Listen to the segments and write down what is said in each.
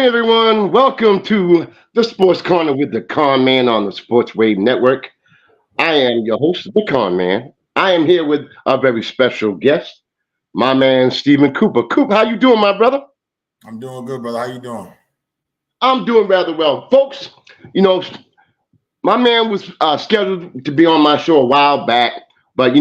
everyone. Welcome to the Sports Corner with the Conn Man on the Sports Wave Network. I am your host, the Conn Man. I am here with a very special guest, my man Stephen Cooper. Coop, how you doing, my brother? I'm doing good, brother. How you doing? I'm doing rather well, folks. You know, my man was scheduled to be on my show a while back, but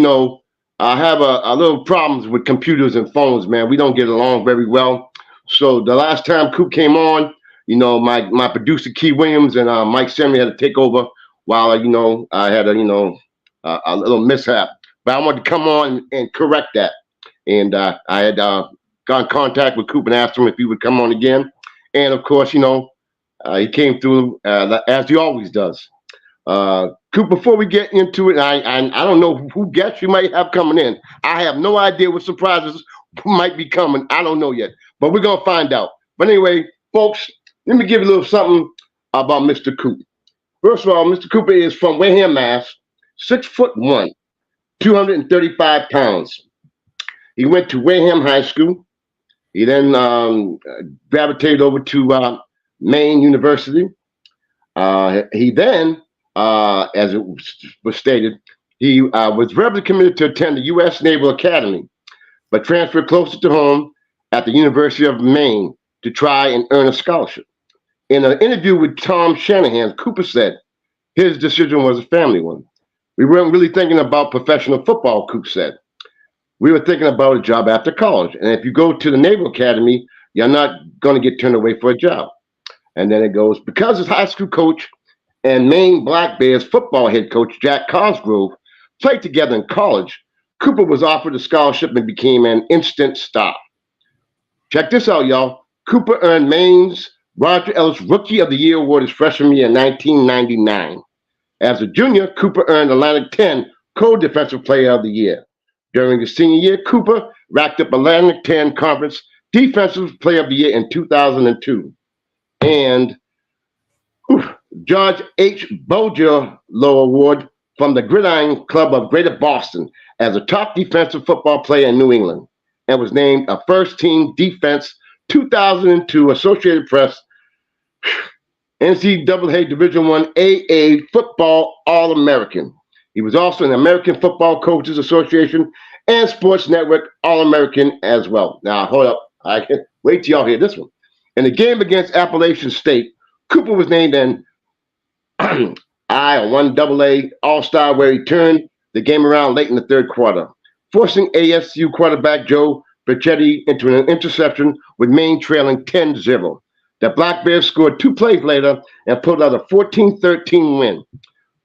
I have a little problems with computers and phones, man. We don't get along very well. So the last time Coop came on, my producer Key Williams and Mike Semi had to take over while I had a little mishap. But I wanted to come on and correct that, and I had got in contact with Coop and asked him if he would come on again, and of course, he came through as he always does. Coop, before we get into it, I don't know who guests you might have coming in. I have no idea what surprises might be coming. I don't know yet, but we're gonna find out. But anyway, folks, let me give you a little something about Mr. Coop. First of all, Mr. Cooper is from Wareham, Mass. 6'1", 235 pounds. He went to Wareham High School. He then gravitated over to Maine University. He then as it was stated, he was verbally committed to attend the U.S. Naval Academy, but transferred closer to home at the University of Maine to try and earn a scholarship. In an interview with Tom Shanahan, Cooper said his decision was a family one. We weren't really thinking about professional football, Coop said. We were thinking about a job after college. And if you go to the Naval Academy, you're not going to get turned away for a job. And then it goes, because his high school coach and Maine Black Bears football head coach Jack Cosgrove played together in college, Cooper was offered a scholarship and became an instant star. Check this out, y'all. Cooper earned Maine's Roger Ellis Rookie of the Year award his freshman year in 1999. As a junior, Cooper earned Atlantic 10 Co-Defensive Player of the Year. During his senior year, Cooper racked up Atlantic 10 Conference Defensive Player of the Year in 2002. And George H. Bojo Award from the Gridiron Club of Greater Boston as a top defensive football player in New England, and was named a first team defense 2002 Associated Press NCAA Division I AA Football All-American. He was also an American Football Coaches Association and Sports Network All-American as well. Now, hold up. I can't wait till y'all hear this one. In the game against Appalachian State, Cooper was named an I1AA All-Star where he turned the game around late in the third quarter, forcing ASU quarterback Joe Berchetti into an interception with Maine trailing 10-0. The Black Bears scored 2 plays later and pulled out a 14-13 win.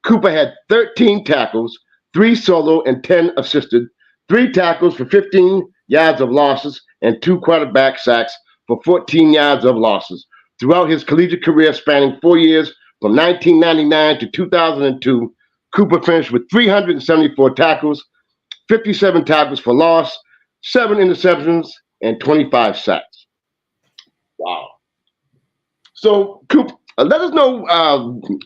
Cooper had 13 tackles, 3 solo and 10 assisted, 3 tackles for 15 yards of losses, and 2 quarterback sacks for 14 yards of losses. Throughout his collegiate career spanning 4 years, from 1999 to 2002, Cooper finished with 374 tackles, 57 tackles for loss, 7 interceptions, and 25 sacks. Wow. So, Coop, let us know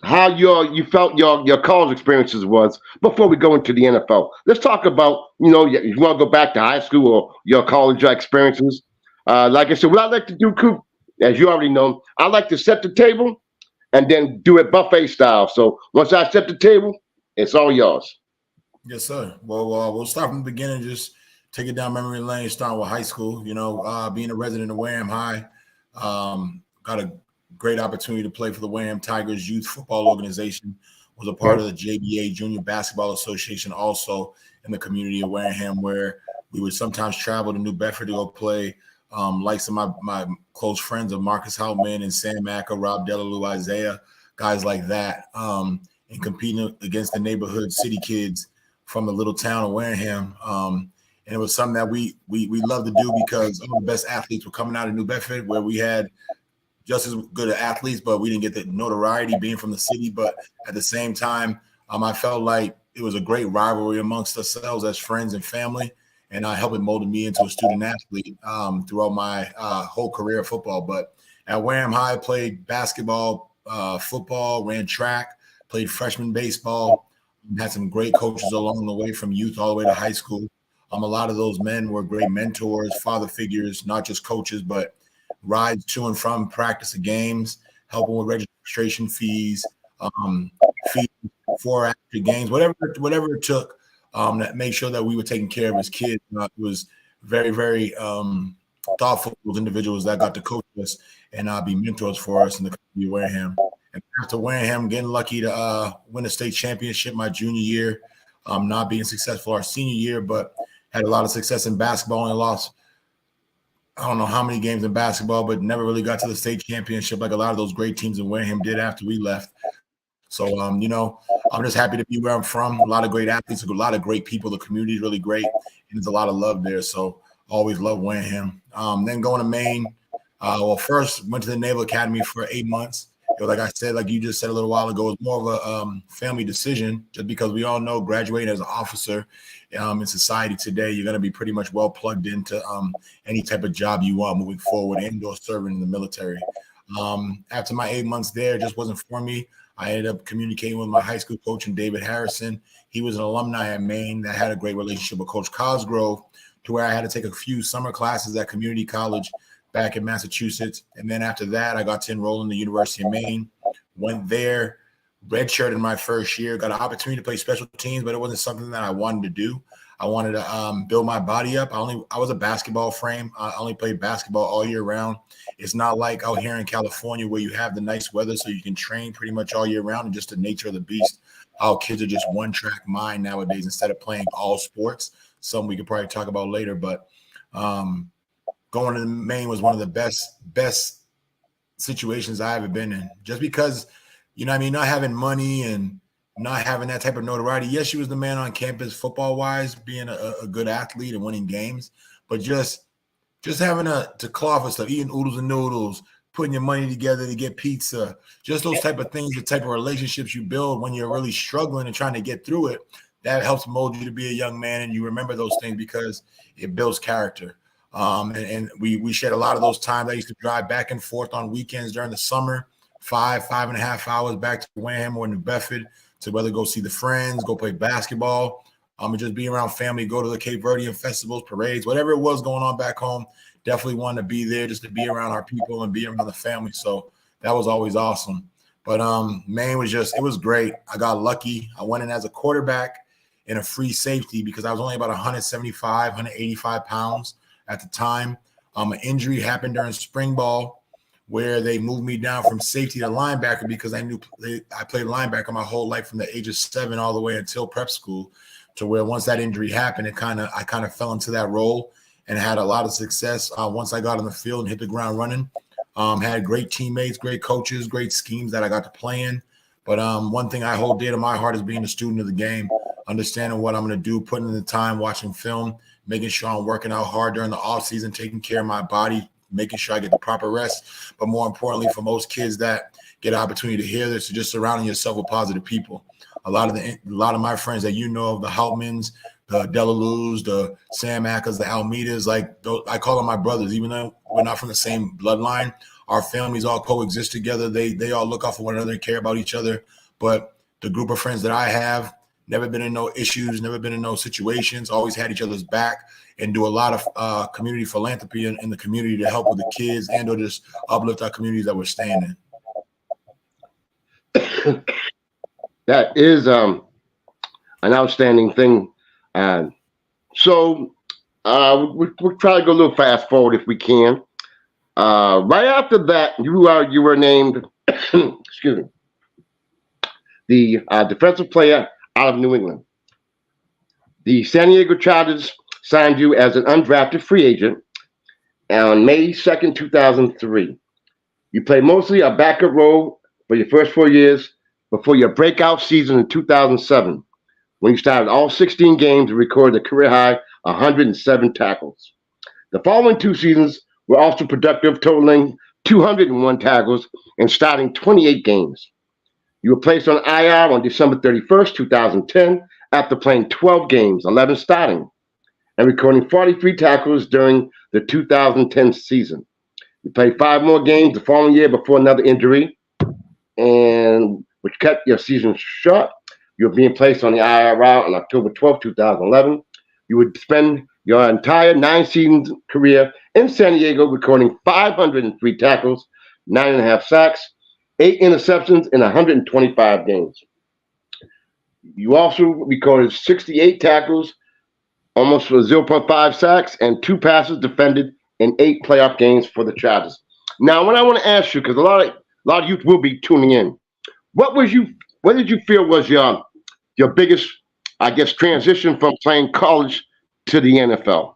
how you felt your college experiences was before we go into the NFL. Let's talk about, you want to go back to high school or your college experiences. Like I said, what I like to do, Coop, as you already know, I like to set the table and then do it buffet style. So once I set the table, it's all yours. Yes, sir. Well, we'll start from the beginning. Just take it down memory lane, starting with high school. Being a resident of Wareham High, got a great opportunity to play for the Wareham Tigers Youth Football Organization. Was a part of the JBA Junior Basketball Association, also in the community of Wareham, where we would sometimes travel to New Bedford to go play. Like some of my close friends of Marcus Houtman and Sam Acker, Rob Delalue, Isaiah, guys like that, and competing against the neighborhood city kids from the little town of Wareham. And it was something that we loved to do because some of the best athletes were coming out of New Bedford, where we had just as good athletes, but we didn't get the notoriety being from the city. But at the same time, I felt like it was a great rivalry amongst ourselves as friends and family. And helped molded me into a student athlete throughout my whole career of football. But at Wareham High, I played basketball, football, ran track, played freshman baseball, had some great coaches along the way from youth all the way to high school. A lot of those men were great mentors, father figures, not just coaches, but rides to and from practice of games, helping with registration fees, fees for after games, whatever it took, that made sure that we were taking care of his kids. It was very, very thoughtful those individuals that got to coach us and be mentors for us in the community of Wareham. And after Wareham, getting lucky to win a state championship my junior year, not being successful our senior year, but had a lot of success in basketball and lost I don't know how many games in basketball, but never really got to the state championship like a lot of those great teams in Wareham did after we left. So, I'm just happy to be where I'm from. A lot of great athletes, a lot of great people. The community is really great, and there's a lot of love there. So, always love Wareham. Then going to Maine. First went to the Naval Academy for 8 months. It was, like I said, like you just said a little while ago, it was more of a family decision, just because we all know graduating as an officer in society today, you're going to be pretty much well plugged into any type of job you want moving forward and/or serving in the military. After my 8 months there, it just wasn't for me. I ended up communicating with my high school coach, David Harrison. He was an alumni at Maine that had a great relationship with Coach Cosgrove, to where I had to take a few summer classes at community college back in Massachusetts. And then after that, I got to enroll in the University of Maine, went there, redshirted my first year, got an opportunity to play special teams, but it wasn't something that I wanted to do. I wanted to build my body up. I was a basketball frame. I only played basketball all year round. It's not like out here in California where you have the nice weather so you can train pretty much all year round, and just the nature of the beast, how kids are just one-track mind nowadays instead of playing all sports. Something we could probably talk about later, but going to Maine was one of the best situations I ever been in, just because, not having money and not having that type of notoriety. Yes, she was the man on campus football wise, being a good athlete and winning games, but just having to claw for stuff, eating oodles and noodles, putting your money together to get pizza, just those type of things, the type of relationships you build when you're really struggling and trying to get through it, that helps mold you to be a young man. And you remember those things because it builds character. And we shared a lot of those times. I used to drive back and forth on weekends during the summer, 5.5 hours back to Wareham or New Bedford, to whether go see the friends, go play basketball, and just be around family, go to the Cape Verdean festivals, parades, whatever it was going on back home. Definitely wanted to be there just to be around our people and be around the family. So that was always awesome. But Maine was it was great. I got lucky. I went in as a quarterback and a free safety because I was only about 175, 185 pounds at the time. An injury happened during spring ball where they moved me down from safety to linebacker because I knew I played linebacker my whole life from the age of 7 all the way until prep school, to where once that injury happened, I kind of fell into that role and had a lot of success once I got on the field and hit the ground running. Had great teammates, great coaches, great schemes that I got to play in. But one thing I hold dear to my heart is being a student of the game, understanding what I'm going to do, putting in the time, watching film, making sure I'm working out hard during the off season, taking care of my body, making sure I get the proper rest. But more importantly, for most kids that get an opportunity to hear this, just surrounding yourself with positive people. A lot of my friends that the Houtmans, the Delalus, the Sam Ackers, the Almeidas, I call them my brothers, even though we're not from the same bloodline. Our families all coexist together. They all look out for one another and care about each other. But the group of friends that I have, never been in no issues, never been in no situations, always had each other's back, and do a lot of community philanthropy in the community to help with the kids and or just uplift our communities that we're staying in. That is an outstanding thing. So we'll try to go a little fast forward if we can. Right after that, you were named, excuse me, the defensive player out of New England. The San Diego Chargers signed you as an undrafted free agent on May 2nd, 2003. You played mostly a backup role for your first 4 years before your breakout season in 2007, when you started all 16 games and recorded a career-high 107 tackles. The following 2 seasons were also productive, totaling 201 tackles and starting 28 games. You were placed on IR on December 31st, 2010, after playing 12 games, 11 starting, and recording 43 tackles during the 2010 season. You played 5 more games the following year before another injury, and which kept your season short. You were being placed on the IR route on October 12, 2011. You would spend your entire 9 season career in San Diego, recording 503 tackles, 9.5 sacks, 8 interceptions in 125 games. You also recorded 68 tackles, almost for 0.5 sacks, and 2 passes defended in 8 playoff games for the Chargers. Now, what I want to ask you, because a lot of youth will be tuning in, what did you feel was your biggest, I guess, transition from playing college to the NFL?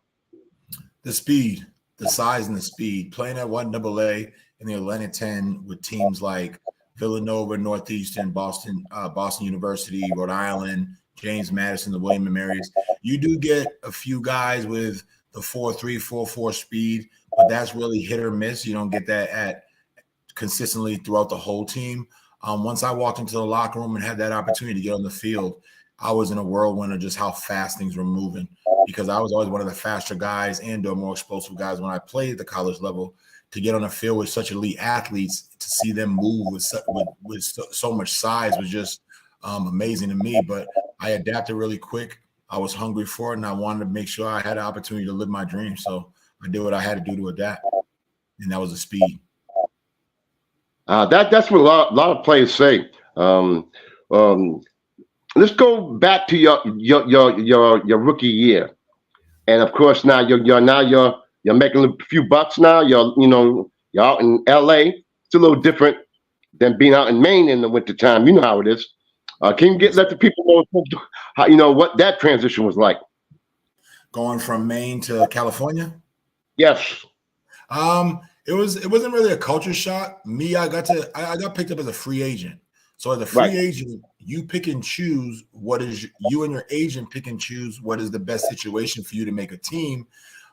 The speed, the size and the speed. Playing at 1AA in the Atlantic 10 with teams like Villanova, Northeastern, Boston University, Rhode Island, James Madison, the William & Marys. You do get a few guys with the 4.3, 4.4 speed, but that's really hit or miss. You don't get that at consistently throughout the whole team. Once I walked into the locker room and had that opportunity to get on the field, I was in a whirlwind of just how fast things were moving, because I was always one of the faster guys and more explosive guys when I played at the college level. To get on the field with such elite athletes, to see them move with so much size was just amazing to me. But I adapted really quick. I was hungry for it, and I wanted to make sure I had an opportunity to live my dream. So I did what I had to do to adapt, and that was the speed. That's what a lot of players say. Let's go back to your rookie year, and of course now you're making a few bucks now. You're out in LA. It's a little different than being out in Maine in the wintertime. You know how it is. Can you let the people know how what that transition was like? Going from Maine to California? Yes. It wasn't really a culture shock. Me, I got picked up as a free agent. So as a free agent, you pick and choose you and your agent pick and choose what is the best situation for you to make a team.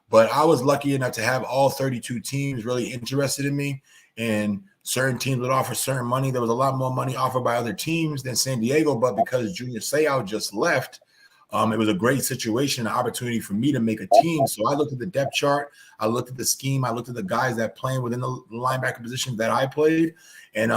But I was lucky enough to have all 32 teams really interested in me, and certain teams would offer certain money. There was a lot more money offered by other teams than San Diego, but because Junior Seau just left, it was a great situation, an opportunity for me to make a team. So I looked at the depth chart, I looked at the scheme, I looked at the guys that playing within the linebacker position that I played, and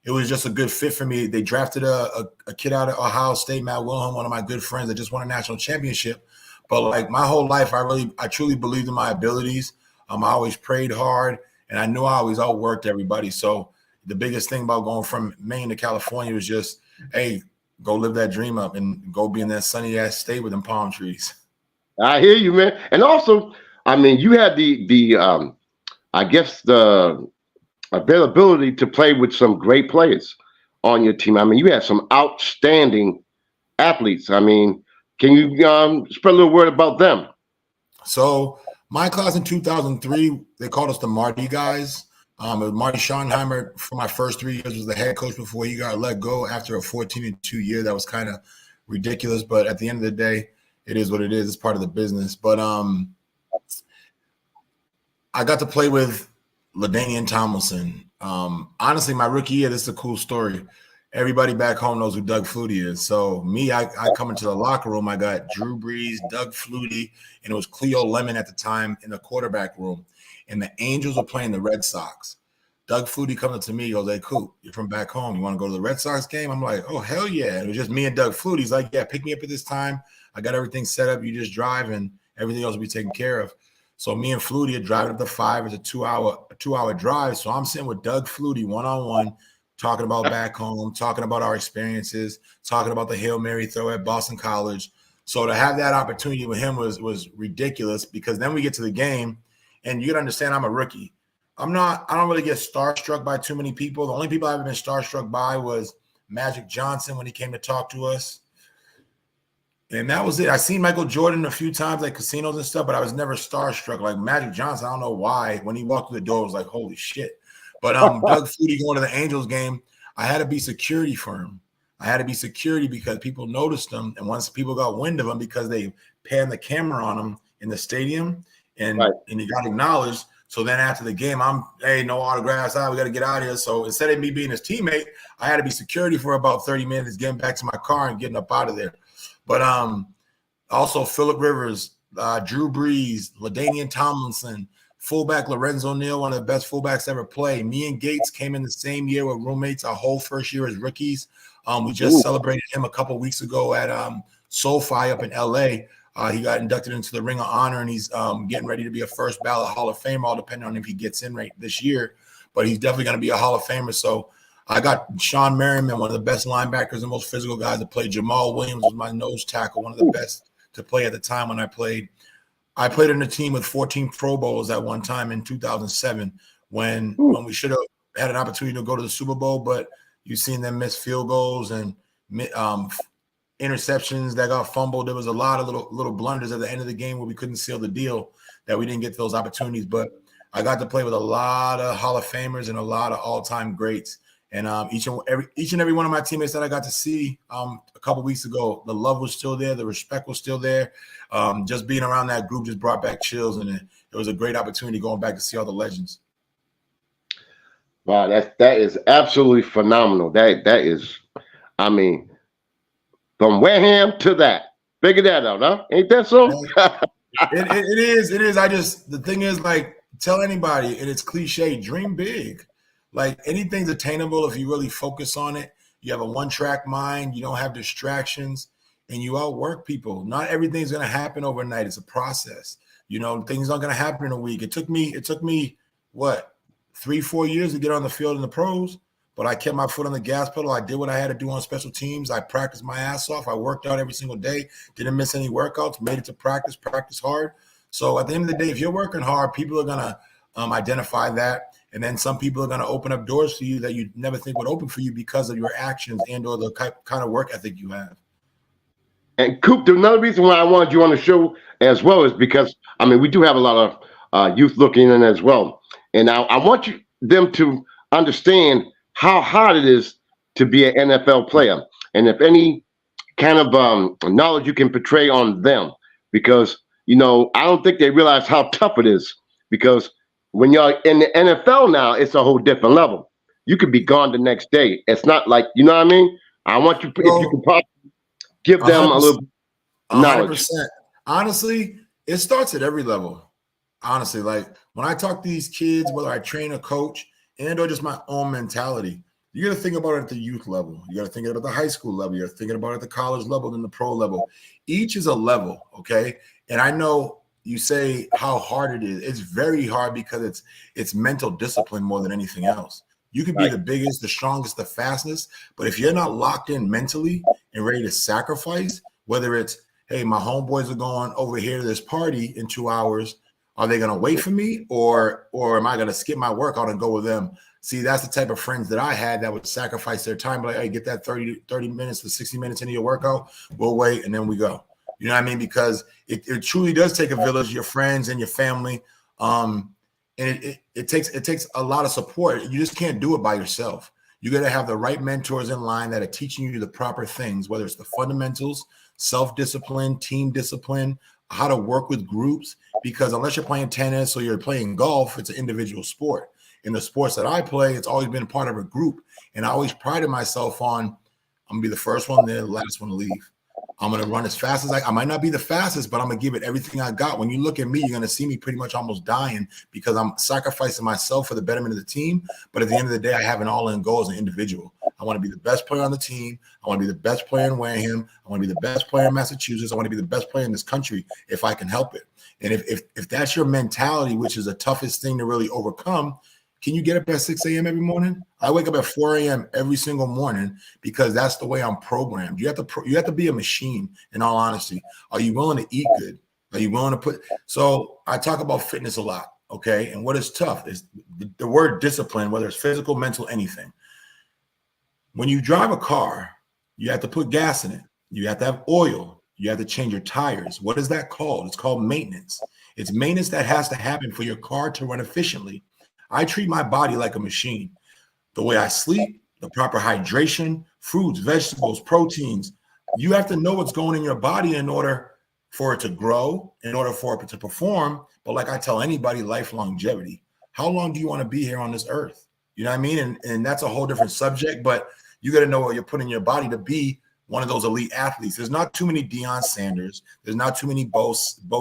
it was just a good fit for me. They drafted a kid out of Ohio State, Matt Wilhelm, one of my good friends that just won a national championship. But like my whole life, I truly believed in my abilities. I always prayed hard, and I knew I always outworked everybody. So the biggest thing about going from Maine to California was just, hey, go live that dream up and go be in that sunny ass state with them palm trees. I hear you, man. And also, I mean, you had the I guess the availability to play with some great players on your team. I mean, you had some outstanding athletes. I mean, can you spread a little word about them? So my class in 2003, they called us the Marty guys. It was Marty Schottenheimer for my first 3 years was the head coach before he got let go after a 14-2 year. That was kind of ridiculous, but at the end of the day, it is what it is. It's part of the business. But I got to play with LaDainian Tomlinson. Honestly, my rookie year, this is a cool story. Everybody back home knows who Doug Flutie is. So me, I come into the locker room. I got Drew Brees, Doug Flutie, and it was Cleo Lemon at the time in the quarterback room. And the Angels were playing the Red Sox. Doug Flutie comes up to me, goes, "Hey, Coop, you're from back home. You want to go to the Red Sox game?" I'm like, "Oh, hell yeah." It was just me and Doug Flutie. He's like, "Yeah, pick me up at this time. I got everything set up. You just drive and everything else will be taken care of." So me and Flutie are driving up the 5. It's a two-hour drive. So I'm sitting with Doug Flutie one-on-one, talking about back home, talking about our experiences, talking about the Hail Mary throw at Boston College. So to have that opportunity with him was ridiculous, because then we get to the game, and you got to understand I'm a rookie. I don't really get starstruck by too many people. The only people I've been starstruck by was Magic Johnson when he came to talk to us. And that was it. I seen Michael Jordan a few times at casinos and stuff, but I was never starstruck. Like Magic Johnson, I don't know why. When he walked through the door, it was like, holy shit. But Doug Flutie going to the Angels game, I had to be security for him. I had to be security because people noticed him. And once people got wind of him, because they panned the camera on him in the stadium and he got acknowledged. So then after the game, hey, no autographs. We got to get out of here. So instead of me being his teammate, I had to be security for about 30 minutes, getting back to my car and getting up out of there. But also Phillip Rivers, Drew Brees, LaDainian Tomlinson, fullback Lorenzo Neal, one of the best fullbacks ever played. Me and Gates came in the same year with roommates, our whole first year as rookies. We just celebrated him a couple weeks ago at SoFi up in LA. He got inducted into the Ring of Honor, and he's getting ready to be a first ballot Hall of Famer, all depending on if he gets in right this year. But he's definitely going to be a Hall of Famer. So I got Sean Merriman, one of the best linebackers and most physical guys to play. Jamal Williams was my nose tackle, one of the best to play at the time when I played. I played in a team with 14 Pro Bowls at one time in 2007 when we should have had an opportunity to go to the Super Bowl, but you've seen them miss field goals and interceptions that got fumbled. There was a lot of little blunders at the end of the game where we couldn't seal the deal, that we didn't get those opportunities. But I got to play with a lot of Hall of Famers and a lot of all-time greats. And each and every one of my teammates that I got to see a couple weeks ago, the love was still there, the respect was still there. Just being around that group just brought back chills, and it was a great opportunity going back to see all the legends. Wow, that is absolutely phenomenal. That is, I mean, from Wareham to that. Figure that out, huh? Ain't that so? It is. The thing is, like, tell anybody, and it's cliche, dream big. Like, anything's attainable if you really focus on it. You have a one-track mind, you don't have distractions, and you outwork people. Not everything's going to happen overnight. It's a process. You know, things aren't going to happen in a week. It took me what, 3-4 years to get on the field in the pros, but I kept my foot on the gas pedal. I did what I had to do on special teams. I practiced my ass off. I worked out every single day, didn't miss any workouts, made it to practice hard. So at the end of the day, if you're working hard, people are going to identify that. And then some people are going to open up doors for you that you never think would open for you because of your actions and or the kind of work ethic you have. And Coop, another reason why I wanted you on the show as well is because, I mean, we do have a lot of youth looking in as well. And I want them to understand how hard it is to be an NFL player. And if any kind of knowledge you can portray on them, because, you know, I don't think they realize how tough it is, because when you're in the NFL now, it's a whole different level. You could be gone the next day. It's not like, you know what I mean? I want you, if you can possibly give them a little knowledge. 100%. Honestly, it starts at every level. Honestly, like when I talk to these kids, whether I train a coach and or just my own mentality, you got to think about it at the youth level. You got to think about it at the high school level. You're thinking about it at the college level, then the pro level. Each is a level, okay? And I know you say how hard it is. It's very hard because it's mental discipline more than anything else. You could be the biggest, the strongest, the fastest, but if you're not locked in mentally and ready to sacrifice, whether it's, hey, my homeboys are going over here to this party in 2 hours, are they going to wait for me or am I going to skip my workout and go with them? See, that's the type of friends that I had that would sacrifice their time. Like, hey, get that 30 minutes to 60 minutes into your workout. We'll wait, and then we go. You know what I mean? Because it truly does take a village, your friends and your family. And it takes a lot of support. You just can't do it by yourself. You got to have the right mentors in line that are teaching you the proper things, whether it's the fundamentals, self-discipline, team discipline, how to work with groups. Because unless you're playing tennis or you're playing golf, it's an individual sport. In the sports that I play, it's always been part of a group. And I always prided myself on, I'm going to be the first one there, the last one to leave. I'm going to run as fast as I might not be the fastest, but I'm going to give it everything I got. When you look at me, you're going to see me pretty much almost dying because I'm sacrificing myself for the betterment of the team. But at the end of the day, I have an all-in goal as an individual. I want to be the best player on the team. I want to be the best player in Wareham. I want to be the best player in Massachusetts. I want to be the best player in this country if I can help it. And if that's your mentality, which is the toughest thing to really overcome, can you get up at 6 a.m. every morning? I wake up at 4 a.m. every single morning because that's the way I'm programmed. You have to be a machine, in all honesty. Are you willing to eat good? Are you willing to put – so I talk about fitness a lot, okay? And what is tough is the word discipline, whether it's physical, mental, anything. When you drive a car, you have to put gas in it. You have to have oil. You have to change your tires. What is that called? It's called maintenance. It's maintenance that has to happen for your car to run efficiently. I treat my body like a machine. The way I sleep, the proper hydration, fruits, vegetables, proteins. You have to know what's going in your body in order for it to grow, in order for it to perform. But like I tell anybody, life longevity. How long do you want to be here on this earth? You know what I mean? And that's a whole different subject, but you got to know what you're putting in your body to be one of those elite athletes. There's not too many Deion Sanders. There's not too many Bo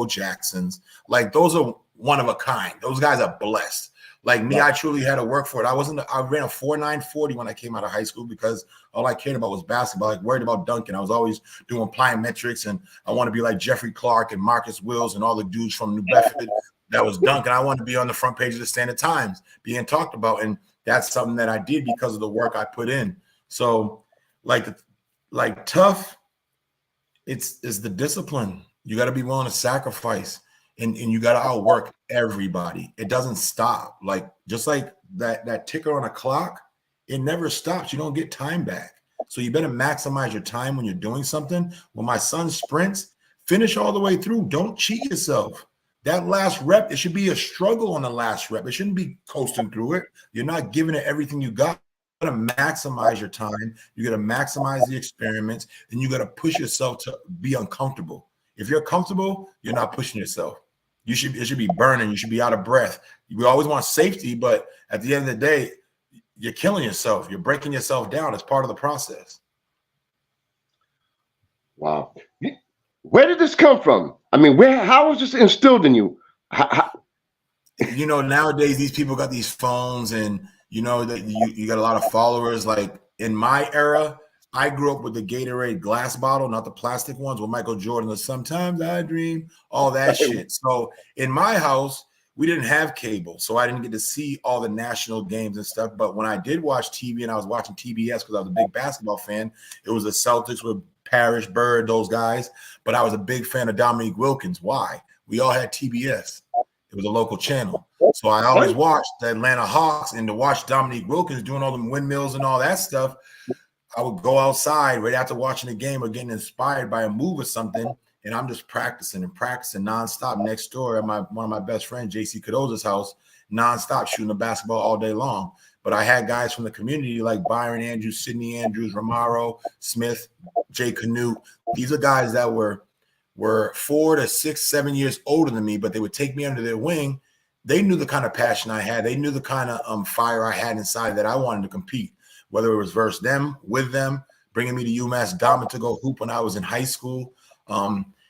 Jacksons. Like, those are one of a kind. Those guys are blessed. Like me, Right. I truly had to work for it. I ran a 4.940 when I came out of high school because all I cared about was basketball. Like worried about dunking. I was always doing plyometrics, and I want to be like Jeffrey Clark and Marcus Wills and all the dudes from New Bedford that was dunking. I wanted to be on the front page of the Standard Times being talked about. And that's something that I did because of the work I put in. So like tough, it's the discipline. You got to be willing to sacrifice, and you got to outwork everybody. It doesn't stop. Like just like that ticker on a clock, it never stops. You don't get time back. So you better maximize your time when you're doing something. When my son sprints, finish all the way through. Don't cheat yourself. That last rep, it should be a struggle on the last rep. It shouldn't be coasting through it. You're not giving it everything you got. You got to maximize your time. You got to maximize the experiments, and you got to push yourself to be uncomfortable. If you're comfortable, you're not pushing yourself. It should be burning. You should be out of breath. We always want safety, but at the end of the day, you're killing yourself. You're breaking yourself down. It's part of the process. Wow. Where did this come from? I mean, how was this instilled in you? Nowadays these people got these phones, and that you got a lot of followers. Like in my era, I grew up with the Gatorade glass bottle, not the plastic ones with Michael Jordan, the Sometimes I Dream, all that shit. So in my house, we didn't have cable, so I didn't get to see all the national games and stuff. But when I did watch TV, and I was watching TBS because I was a big basketball fan, it was the Celtics with Parrish, Bird, those guys. But I was a big fan of Dominique Wilkins. Why? We all had TBS. It was a local channel. So I always watched the Atlanta Hawks, and to watch Dominique Wilkins doing all the windmills and all that stuff, I would go outside right after watching the game or getting inspired by a move or something, and I'm just practicing nonstop next door at one of my best friends, JC Cadoza's house, nonstop shooting the basketball all day long. But I had guys from the community like Byron Andrews, Sidney Andrews, Romaro, Smith, Jay Canute. These are guys that were 4 to 6, 7 years older than me, but they would take me under their wing. They knew the kind of passion I had. They knew the kind of fire I had inside that I wanted to compete, whether it was versus them, with them, bringing me to UMass Dartmouth to go hoop when I was in high school.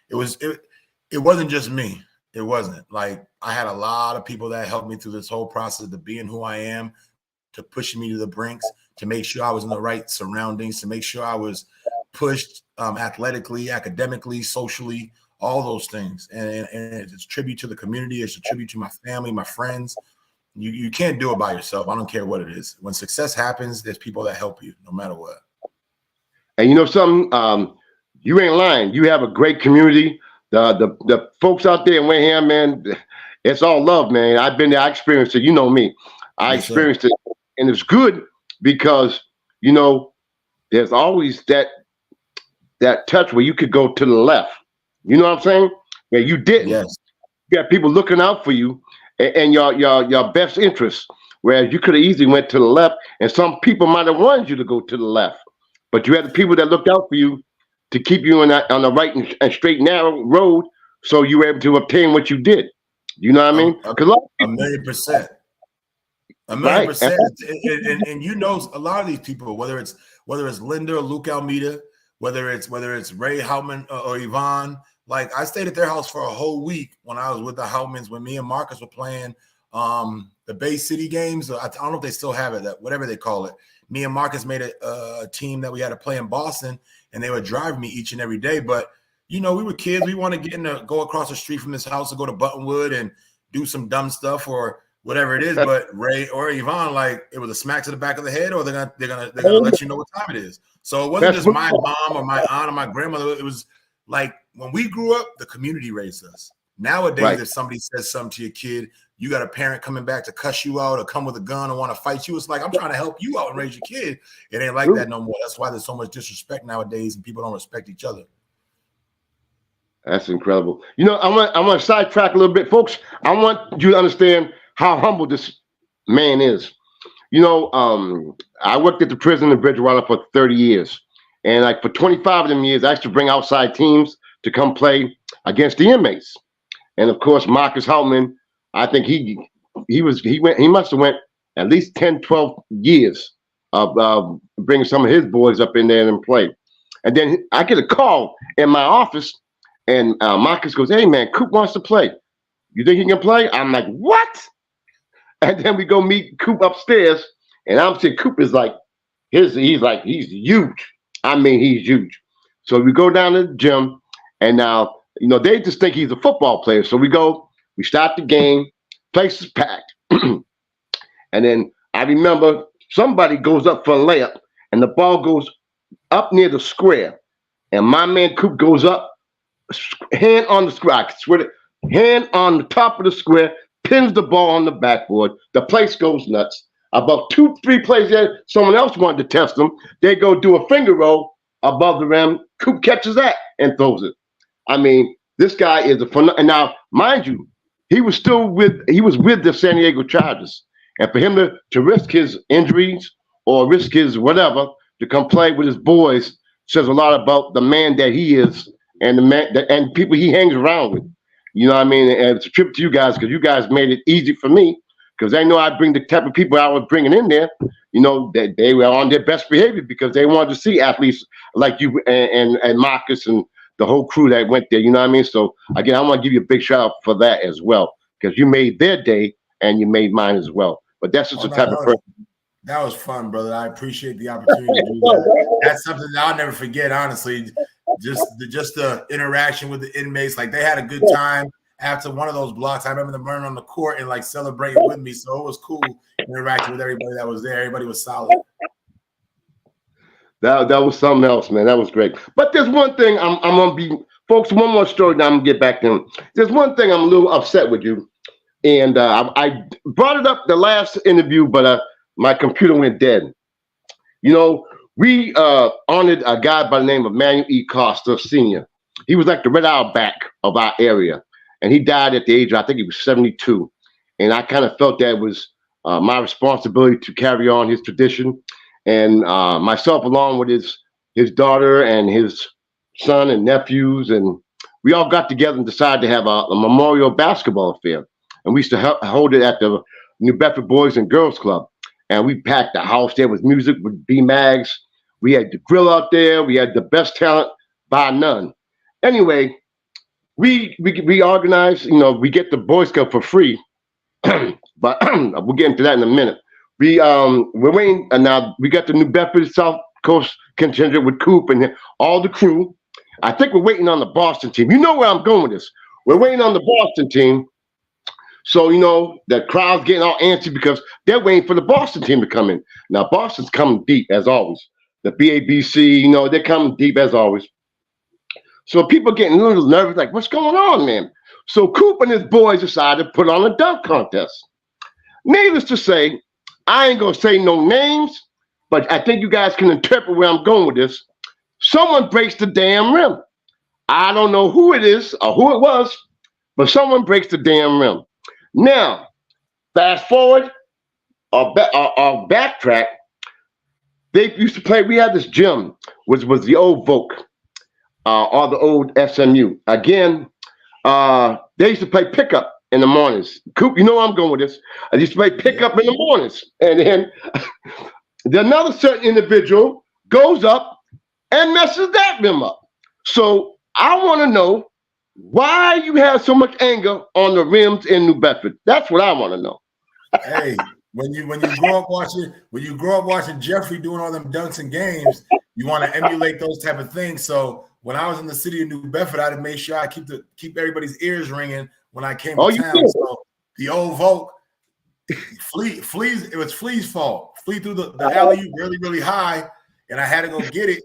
It wasn't just me. It wasn't. Like I had a lot of people that helped me through this whole process to being who I am, to pushing me to the brinks, to make sure I was in the right surroundings, to make sure I was pushed athletically, academically, socially, all those things. And it's a tribute to the community. It's a tribute to my family, my friends. You can't do it by yourself. I don't care what it is. When success happens, there's people that help you no matter what. And you know something? You ain't lying. You have a great community. The folks out there in Wareham, man, it's all love, man. I've been there. I experienced it. You know me. I experienced it. And it's good because, there's always that touch where you could go to the left. You know what I'm saying? Where you didn't. Yes. You got people looking out for you and your best interests. Whereas you could have easily went to the left, and some people might have wanted you to go to the left. But you had the people that looked out for you to keep you on the right and straight narrow road, so you were able to obtain what you did. You know what I mean? 1,000,000%. 1,000,000%. And a lot of these people, whether it's Linda or Luke Almeida, whether it's Ray Houtman or Yvonne, like I stayed at their house for a whole week when I was with the Houtmans, when me and Marcus were playing the Bay City games. I don't know if they still have it, whatever they call it. Me and Marcus made a team that we had to play in Boston, and they would drive me each and every day. But, we were kids. We wanted to go across the street from this house to go to Buttonwood and do some dumb stuff or whatever it is. But Ray or Yvonne, like it was a smack to the back of the head, or they're gonna let you know what time it is. So it wasn't just my mom or my aunt or my grandmother. It was like when we grew up, the community raised us. Nowadays, if somebody says something to your kid, you got a parent coming back to cuss you out or come with a gun and want to fight you. It's like, I'm trying to help you out and raise your kid. It ain't like that no more. That's why there's so much disrespect nowadays, and people don't respect each other. That's incredible. I want to sidetrack a little bit, folks. I want you to understand how humble this man is. I worked at the prison in Bridgewater for 30 years. And like for 25 of them years, I used to bring outside teams to come play against the inmates. And of course, Marcus Houtman, I think he must have went at least 10, 12 years of bringing some of his boys up in there and play. And then I get a call in my office, and Marcus goes, "Hey man, Coop wants to play. You think he can play?" I'm like, "What?" And then we go meet Coop upstairs, and I'm saying Coop is like he's huge. I mean, he's huge. So we go down to the gym, and now they just think he's a football player. So we start the game, place is packed, and then I remember somebody goes up for a layup, and the ball goes up near the square, and my man Coop goes up, hand on the square. I swear to, hand on the top of the square, pins the ball on the backboard. The place goes nuts. About 2-3 plays there, someone else wanted to test them. They go do a finger roll above the rim. Coop catches that and throws it. I mean, this guy is a fun. And now, mind you, he was with the San Diego Chargers, and for him to risk his injuries or risk his whatever to come play with his boys says a lot about the man that he is and the man and people he hangs around with. You know what I mean? And it's a trip to you guys because you guys made it easy for me because they know I bring the type of people I was bringing in there. That they were on their best behavior because they wanted to see athletes like you and Marcus and the whole crew that went there. You know what I mean? So again, I want to give you a big shout out for that as well because you made their day and you made mine as well. But that's just the type of person. That was fun, brother. I appreciate the opportunity to do that. That's something that I'll never forget, honestly. Just the interaction with the inmates. Like, they had a good time after one of those blocks. I remember them running on the court and, like, celebrating with me. So it was cool interacting with everybody that was there. Everybody was solid. That was something else, man. That was great. But there's one thing I'm going to be – folks, one more story, now I'm going to get back to him. There's one thing I'm a little upset with you. And I brought it up the last interview, but my computer went dead. We honored a guy by the name of Manuel E. Costa Sr. He was like the Red Auerbach of our area. And he died at the age of, I think he was 72. And I kind of felt that it was my responsibility to carry on his tradition. And myself, along with his daughter and his son and nephews, and we all got together and decided to have a memorial basketball affair. And we used to hold it at the New Bedford Boys and Girls Club. And we packed the house there with music, with B-Mags. We had the grill out there. We had the best talent by none. Anyway, we organized, we get the Boy Scout for free. But we'll get into that in a minute. We're waiting, and now we got the New Bedford South Coast contingent with Coop and all the crew. I think we're waiting on the Boston team. You know where I'm going with this. We're waiting on the Boston team. So, the crowd's getting all antsy because they're waiting for the Boston team to come in. Now, Boston's coming deep, as always. The BABC, they're coming deep, as always. So people getting a little nervous, like, what's going on, man? So Coop and his boys decided to put on a dunk contest. Needless to say, I ain't going to say no names, but I think you guys can interpret where I'm going with this. Someone breaks the damn rim. I don't know who it is or who it was, but someone breaks the damn rim. Now, fast forward or backtrack. They used to play. We had this gym, which was the old Voc, or the old SMU. Again, they used to play pickup in the mornings. Coop, you know where I'm going with this. I used to play pickup in the mornings, and then another certain individual goes up and messes that rim up. So I want to know why you have so much anger on the rims in New Bedford. That's what I want to know. Hey, when you grow up watching Jeffrey doing all them dunks and games, you want to emulate those type of things. So when I was in the city of New Bedford, I had to make sure I keep everybody's ears ringing when I came to town. So the old Voc, Flea's, it was Flea's fault. Flea threw the alley really, really high, and I had to go get it.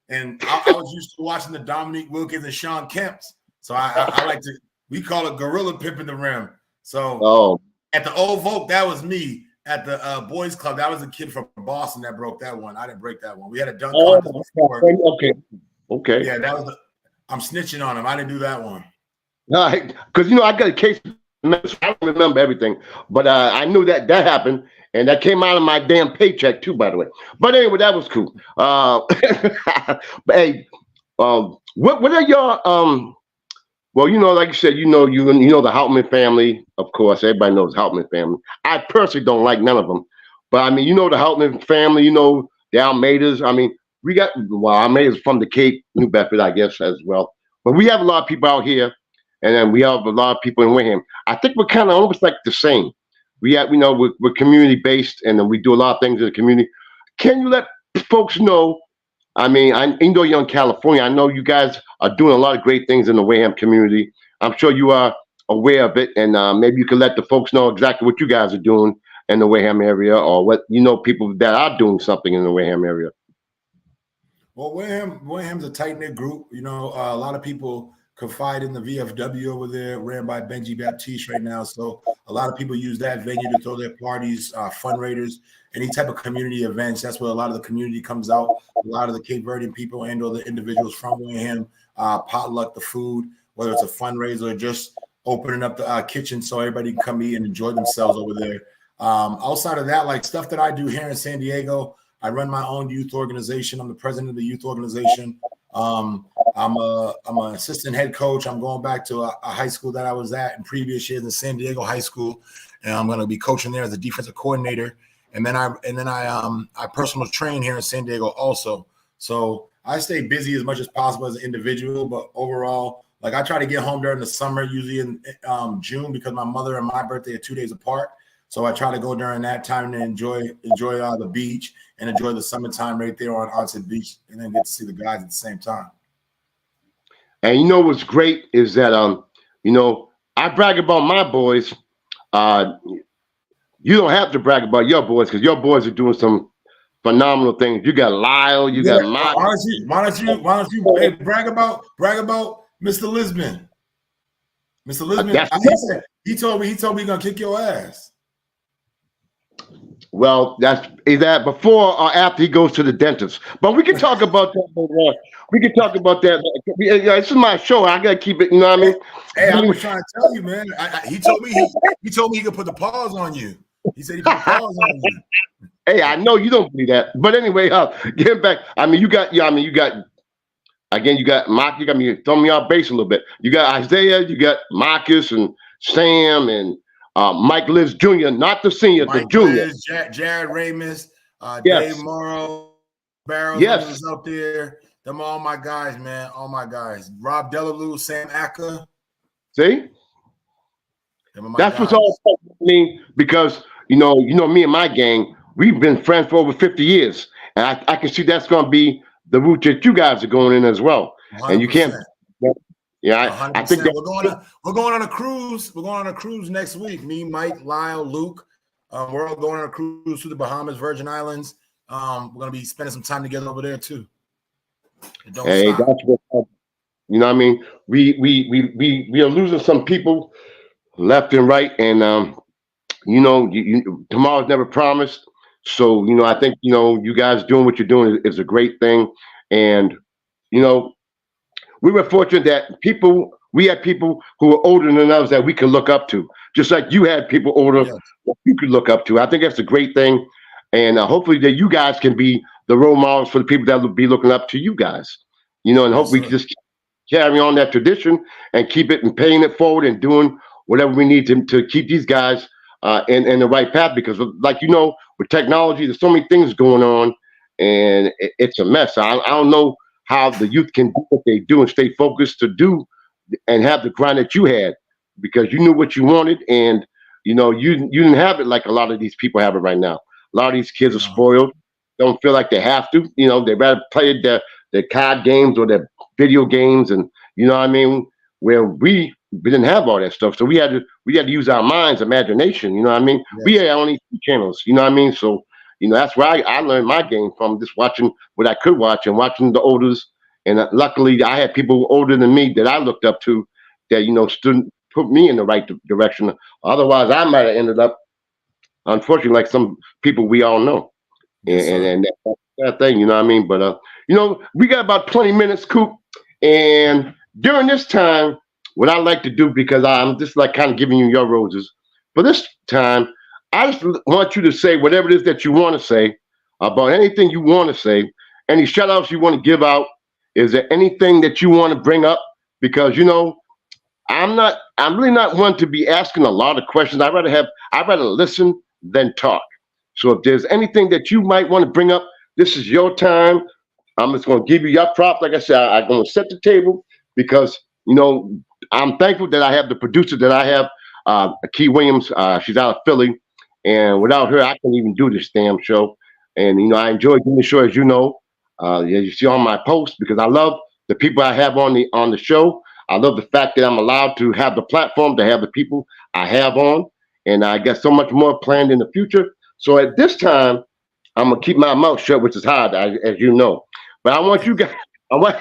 And I was used to watching the Dominique Wilkins and Sean Kemps. So I like to, we call it gorilla pimping the rim. So at the old Voc, that was me. At the boys club, that was a kid from Boston that broke that one. I didn't break that one. We had a dunk contest before. Okay. Yeah, that was I'm snitching on him. I didn't do that one. All right, because I got a case. I don't remember everything, but I knew that happened, and that came out of my damn paycheck too, by the way. But anyway, that was cool. But hey, what are your well, like you said, you know the Houtman family, of course. Everybody knows the Houtman family. I personally don't like none of them, but I mean, the Houtman family. The Almeidas. I mean, Almeida's from the Cape, New Bedford, I guess, as well. But we have a lot of people out here, and then we have a lot of people in Wareham. I think we're kind of almost like the same. we're community based, and we do a lot of things in the community. Can you let folks know? I mean, even though you're in California, I know you guys are doing a lot of great things in the Wareham community. I'm sure you are aware of it, and maybe you can let the folks know exactly what you guys are doing in the Wareham area, or what people that are doing something in the Wareham area. Well, Wareham's a tight knit group. A lot of people confide in the VFW over there, ran by Benji Baptiste right now. So a lot of people use that venue to throw their parties, fundraisers, any type of community events. That's where a lot of the community comes out. A lot of the Cape Verdean people and other individuals from Wareham potluck the food, whether it's a fundraiser or just opening up the kitchen so everybody can come eat and enjoy themselves over there. Outside of that, like stuff that I do here in San Diego, I run my own youth organization. I'm the president of the youth organization. I'm an assistant head coach. I'm going back to a high school that I was at in previous years in San Diego High School, and I'm going to be coaching there as a defensive coordinator. And then I personal train here in San Diego also. So I stay busy as much as possible as an individual, but overall, like I try to get home during the summer, usually in June, because my mother and my birthday are 2 days apart. So I try to go during that time to enjoy the beach and enjoy the summertime right there on Onset Beach, and then get to see the guys at the same time. And what's great is that I brag about my boys. You don't have to brag about your boys, because your boys are doing some phenomenal things. You got Lyle, you got Mike. Why don't you brag about Mr. Lisbon? Mr. Lisbon, he told me he's gonna kick your ass. Well, is that before or after he goes to the dentist? But we can talk about that. We can talk about that. This is my show. I gotta keep it. You know what I mean? Hey, I was trying to tell you, man. He told me he could put the pause on you. He said he put the pause on you. Hey, I know you don't believe that, but anyway, getting back. I mean, you got Mark. You got me throwing me off base a little bit. You got Isaiah. You got Marcus and Sam and Mike Liz Jr., not the senior, the junior. Liz, Jared Ramus, yes. Dave Morrow, Barrows yes. out there. Them all my guys, man. All my guys. Rob Delalue, Sam Acker. See? That's what's all about. I mean, because me and my gang, we've been friends for over 50 years. And I can see that's gonna be the route that you guys are going in as well. 100%. And you can't. Yeah, I think we're going on a cruise. We're going on a cruise next week. Me, Mike, Lyle, Luke. We're all going on a cruise to the Bahamas, Virgin Islands. We're gonna be spending some time together over there too. Hey, that's what what I mean. We are losing some people left and right, and tomorrow's never promised. So I think you guys doing what you're doing is a great thing, and we were fortunate that we had people who were older than us that we could look up to, just like you had people older that you could look up to. I think that's a great thing. And hopefully that you guys can be the role models for the people that will be looking up to you guys, and hopefully we can just carry on that tradition and keep it and paying it forward and doing whatever we need to keep these guys in the right path. Because with technology, there's so many things going on, and it's a mess. I don't know how the youth can do what they do and stay focused to do and have the grind that you had, because you knew what you wanted, and you didn't have it like a lot of these people have it right now. A lot of these kids are spoiled, don't feel like they have to. They rather play their card games or their video games, and where we didn't have all that stuff, so we had to use our minds, imagination. Yes. We had only 2 channels. So that's where I learned my game from, just watching what I could watch and watching the olders. And luckily, I had people older than me that I looked up to that stood put me in the right direction. Otherwise, I might have ended up, unfortunately, like some people we all know. Yes, and that's that thing, But we got about 20 minutes, Coop. And during this time, what I like to do, because I'm just like kind of giving you your roses, for this time, I just want you to say whatever it is that you want to say about anything you want to say, any shout outs you want to give out. Is there anything that you want to bring up? Because, I'm really not one to be asking a lot of questions. I'd rather listen than talk. So if there's anything that you might want to bring up, this is your time. I'm just going to give you your prop. Like I said, I'm going to set the table, because, I'm thankful that I have the producer that I have, Key Williams. She's out of Philly. And without her, I couldn't even do this damn show. And I enjoy doing the show, as you know, as you see on my post, because I love the people I have on the show. I love the fact that I'm allowed to have the platform to have the people I have on, and I got so much more planned in the future. So at this time, I'm gonna keep my mouth shut, which is hard, as you know. But I want you guys. I want,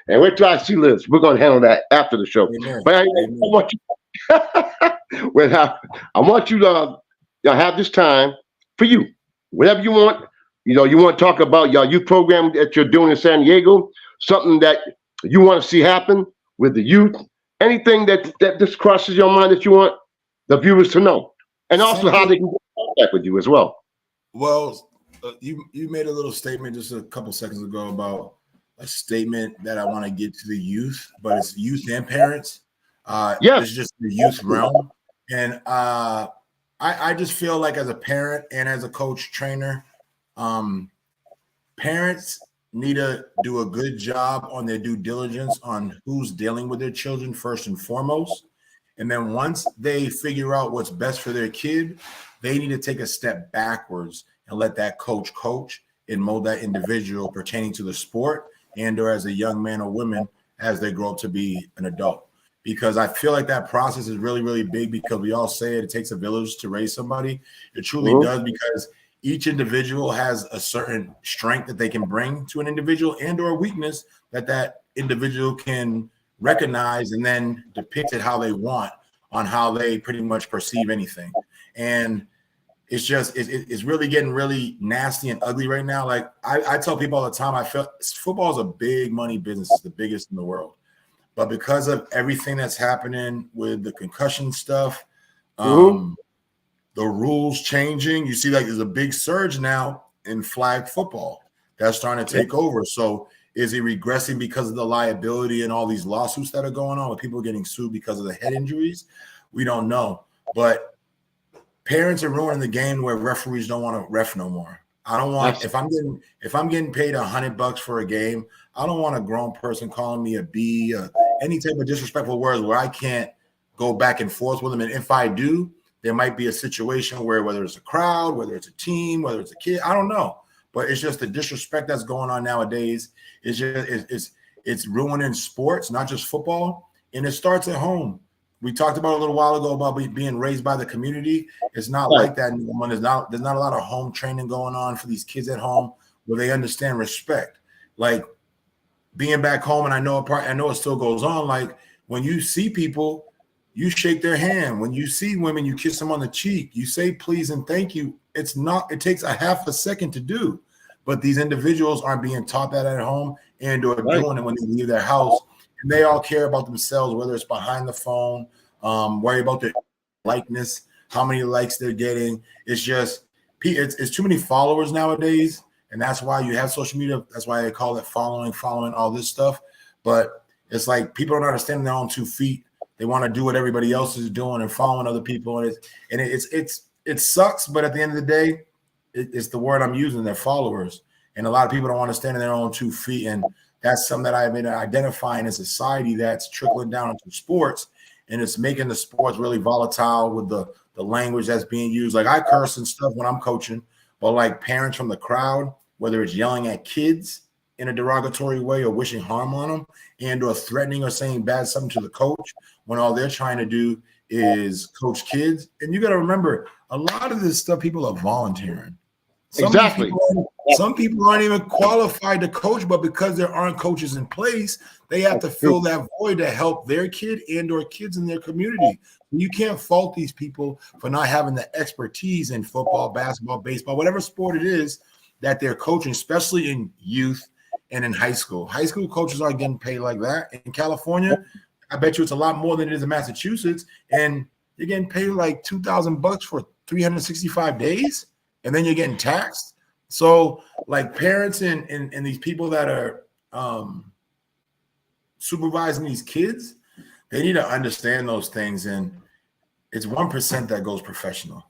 and wait till I see Liz. We're gonna handle that after the show. Amen. But I Amen. want you. Well, I want you to have this time for you. Whatever you want. You want to talk about your youth program that you're doing in San Diego. Something that you want to see happen with the youth. Anything that just crosses your mind that you want the viewers to know, and also how they Something. can get in contact with you as well. Well, you made a little statement just a couple seconds ago about a statement that I want to get to the youth, but it's youth and parents. Yes. This is just the youth realm, and I just feel like as a parent and as a coach trainer, parents need to do a good job on their due diligence on who's dealing with their children first and foremost. And then once they figure out what's best for their kid, they need to take a step backwards and let that coach and mold that individual pertaining to the sport and or as a young man or woman as they grow up to be an adult. Because I feel like that process is really, really big because we all say it takes a village to raise somebody. It truly Mhm. does because each individual has a certain strength that they can bring to an individual and or a weakness that individual can recognize and then depict it how they want on how they pretty much perceive anything. And it's really getting really nasty and ugly right now. Like I tell people all the time, I feel football is a big money business. It's the biggest in the world. But because of everything that's happening with the concussion stuff, Mhm. the rules changing, you see like there's a big surge now in flag football that's starting to Yeah. take over. So is it regressing because of the liability and all these lawsuits that are going on with people getting sued because of the head injuries? We don't know. But parents are ruining the game where referees don't want to ref no more. I don't want That's if I'm getting paid $100 for a game, I don't want a grown person calling me a B, any type of disrespectful words where I can't go back and forth with them. And if I do, there might be a situation where whether it's a crowd, whether it's a team, whether it's a kid, I don't know. But it's just the disrespect that's going on nowadays. It's just it's ruining sports, not just football, and it starts at home. We talked about a little while ago about being raised by the community. It's not right. like that anymore. There's not a lot of home training going on for these kids at home where they understand respect. Like being back home, and I know it still goes on. Like when you see people, you shake their hand. When you see women, you kiss them on the cheek. You say please and thank you. It takes a half a second to do. But these individuals aren't being taught that at home and or Right. doing it when they leave their house. And they all care about themselves, whether it's behind the phone, worry about their likeness, how many likes they're getting. It's just it's too many followers nowadays, and that's why you have social media. That's why they call it following all this stuff. But it's like people don't understand their own 2 feet. They want to do what everybody else is doing and following other people, and it sucks. But at the end of the day, it's the word I'm using. They're followers, and a lot of people don't want to stand in their own 2 feet, and that's something that I've been identifying in society that's trickling down into sports, and it's making the sports really volatile with the language that's being used. Like I curse and stuff when I'm coaching, but like parents from the crowd, whether it's yelling at kids in a derogatory way or wishing harm on them and or threatening or saying bad something to the coach when all they're trying to do is coach kids. And you got to remember, a lot of this stuff people are volunteering. Some of these Exactly. people, some people aren't even qualified to coach, but because there aren't coaches in place, they have That's to true. fill that void to help their kid and or kids in their community. You can't fault these people for not having the expertise in football, basketball, baseball, whatever sport it is that they're coaching, especially in youth and in high school. High school coaches aren't getting paid like that. In California, I bet you it's a lot more than it is in Massachusetts, and you're getting paid like $2,000 for 365 days, and then you're getting taxed. So, like parents and these people that are supervising these kids, they need to understand those things. And it's 1% that goes professional.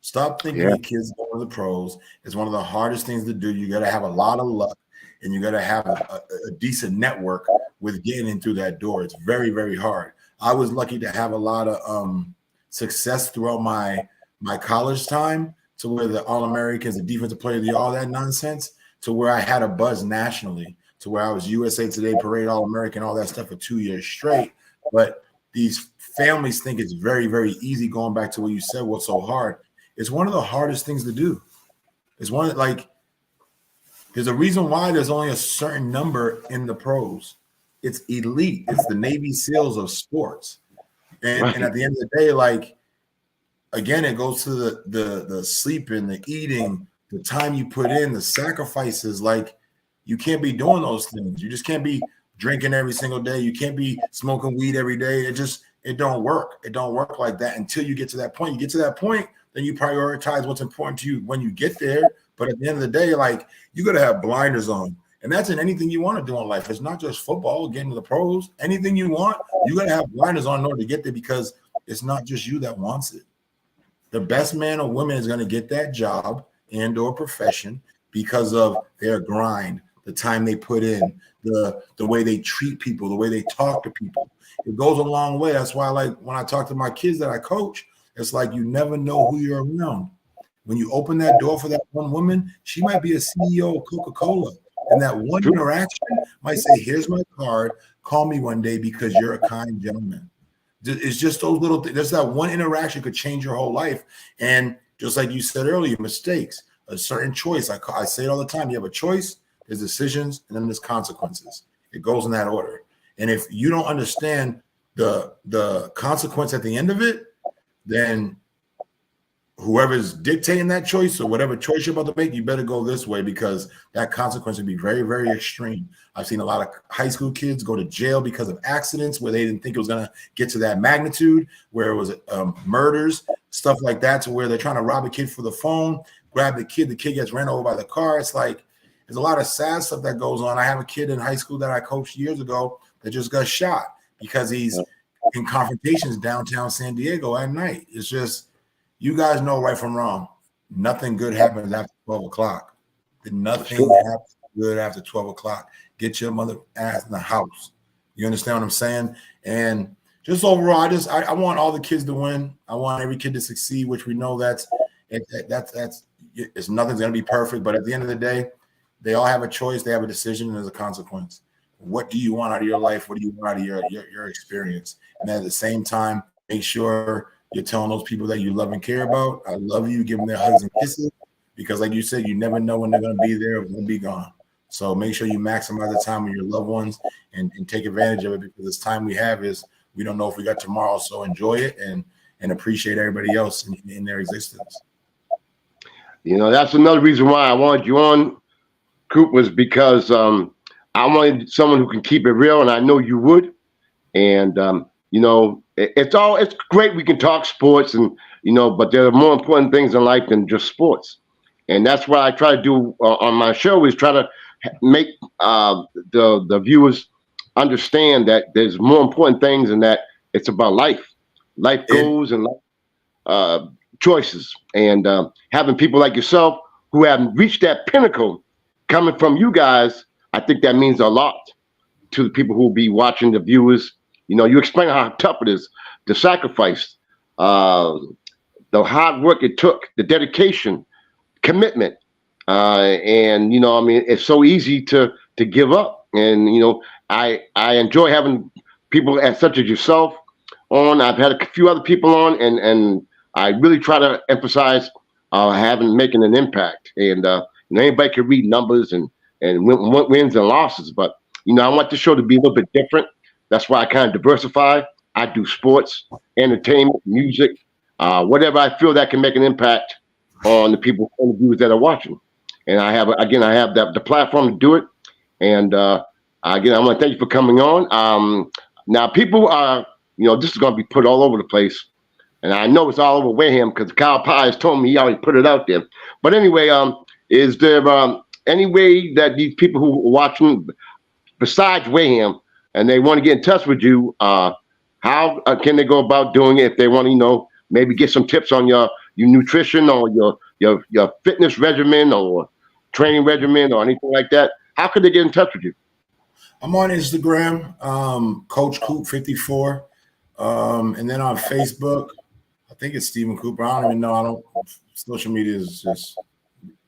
Stop thinking Yeah. your kids go to the pros. It's one of the hardest things to do. You got to have a lot of luck, and you got to have a decent network with getting in through that door. It's very, very hard. I was lucky to have a lot of success throughout my my college time to where the All-Americans, the defensive player of the year, all that nonsense, to where I had a buzz nationally, to where I was USA Today Parade All-American, all that stuff for 2 years straight. But these families think it's very, very easy. Going back to what you said, what's so hard? It's one of the hardest things to do. It's one like there's a reason why there's only a certain number in the pros. It's elite. It's the Navy SEALs of sports. And at the end of the day, like again, it goes to the sleeping, the eating, the time you put in, the sacrifices. Like you can't be doing those things. You just can't be drinking every single day. You can't be smoking weed every day. It don't work. It don't work like that until you get to that point. You get to that point, then you prioritize what's important to you when you get there. But at the end of the day, like you got to have blinders on. And that's in anything you want to do in life. It's not just football, getting to the pros. Anything you want, you got to have blinders on in order to get there because it's not just you that wants it. The best man or woman is going to get that job and or profession because of their grind, the time they put in, the way they treat people, the way they talk to people. It goes a long way. That's why, like, when I talk to my kids that I coach, it's like you never know who you're around. When you open that door for that one woman, she might be a CEO of Coca-Cola. And that one interaction might say, here's my card. Call me one day because you're a kind gentleman. It's just those little things. There's that one interaction could change your whole life. And just like you said earlier, mistakes, a certain choice. I say it all the time. You have a choice, there's decisions, and then there's consequences. It goes in that order. And if you don't understand the consequence at the end of it, then whoever's dictating that choice or whatever choice you're about to make, you better go this way because that consequence would be very, very extreme. I've seen a lot of high school kids go to jail because of accidents where they didn't think it was going to get to that magnitude, where it was murders, stuff like that, to where they're trying to rob a kid for the phone, grab the kid gets ran over by the car. It's like there's a lot of sad stuff that goes on. I have a kid in high school that I coached years ago that just got shot because he's in confrontations downtown San Diego at night. It's just, you guys know right from wrong. Nothing good happens after 12 o'clock. Nothing happens good after 12 o'clock. Get your mother ass in the house. You understand what I'm saying? And just overall, I want all the kids to win. I want every kid to succeed, which we know it's nothing's going to be perfect. But at the end of the day, they all have a choice. They have a decision, and there's a consequence. What do you want out of your life? What do you want out of your experience? And at the same time, make sure you're telling those people that you love and care about, I love you, give them their hugs and kisses, because like you said, you never know when they're going to be there or when they'll be gone. So make sure you maximize the time with your loved ones and take advantage of it, because this time we have is we don't know if we got tomorrow. So enjoy it and appreciate everybody else in their existence. You know, that's another reason why I wanted you on, Coop, was because I wanted someone who can keep it real, and I know you would. And you know, it's great we can talk sports, and you know, but there are more important things in life than just sports. And that's what I try to do on my show, is try to make the viewers understand that there's more important things, and that it's about life goals and life choices. And having people like yourself who have reached that pinnacle coming from you guys, I think that means a lot to the people who will be watching, the viewers. You know, you explain how tough it is, the sacrifice, the hard work it took, the dedication, commitment. And, you know, I mean, it's so easy to give up. And, you know, I enjoy having people such as yourself on. I've had a few other people on, and I really try to emphasize making an impact. And anybody can read numbers and wins and losses. But, you know, I want the show to be a little bit different. That's why I kind of diversify. I do sports, entertainment, music, whatever I feel that can make an impact on the people and the viewers that are watching. And I have the platform to do it. And again, I want to thank you for coming on. Now, people are, you know, this is going to be put all over the place. And I know it's all over Wareham because Kyle Pye has told me he already put it out there. But anyway, is there any way that these people who are watching, besides Wareham, and they want to get in touch with you, how can they go about doing it if they want to, you know, maybe get some tips on your nutrition or your fitness regimen or training regimen or anything like that? How could they get in touch with you? I'm on Instagram, Coach Coop 54, and then on Facebook. I think it's Stephen Cooper. I don't even know. I don't. Social media is just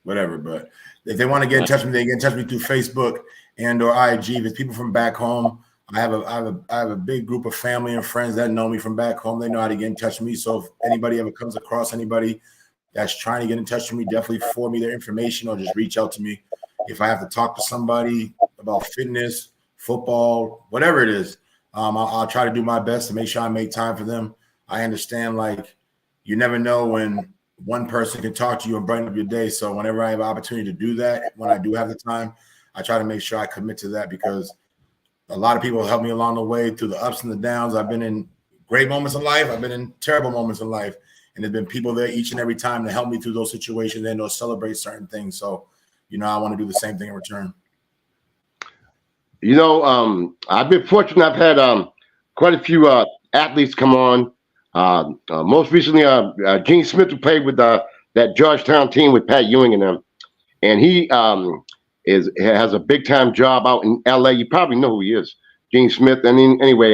whatever. But if they want to get in touch with me, they get in touch with me through Facebook and or IG. If it's people from back home, I have a big group of family and friends that know me from back home. They know how to get in touch with me. So if anybody ever comes across anybody that's trying to get in touch with me, definitely forward me their information or just reach out to me. If I have to talk to somebody about fitness, football, whatever it is, I'll try to do my best to make sure I make time for them. I understand, like, you never know when one person can talk to you and brighten up your day. So whenever I have an opportunity to do that, when I do have the time, I try to make sure I commit to that, because a lot of people help me along the way through the ups and the downs. I've been in great moments in life. I've been in terrible moments in life. And there's been people there each and every time to help me through those situations and to celebrate certain things. So, I want to do the same thing in return. I've been fortunate. I've had quite a few athletes come on. Most recently, Gene Smith, who played with that Georgetown team with Pat Ewing and them, and he has a big time job out in LA. You probably know who he is, Gene Smith. I mean, anyway,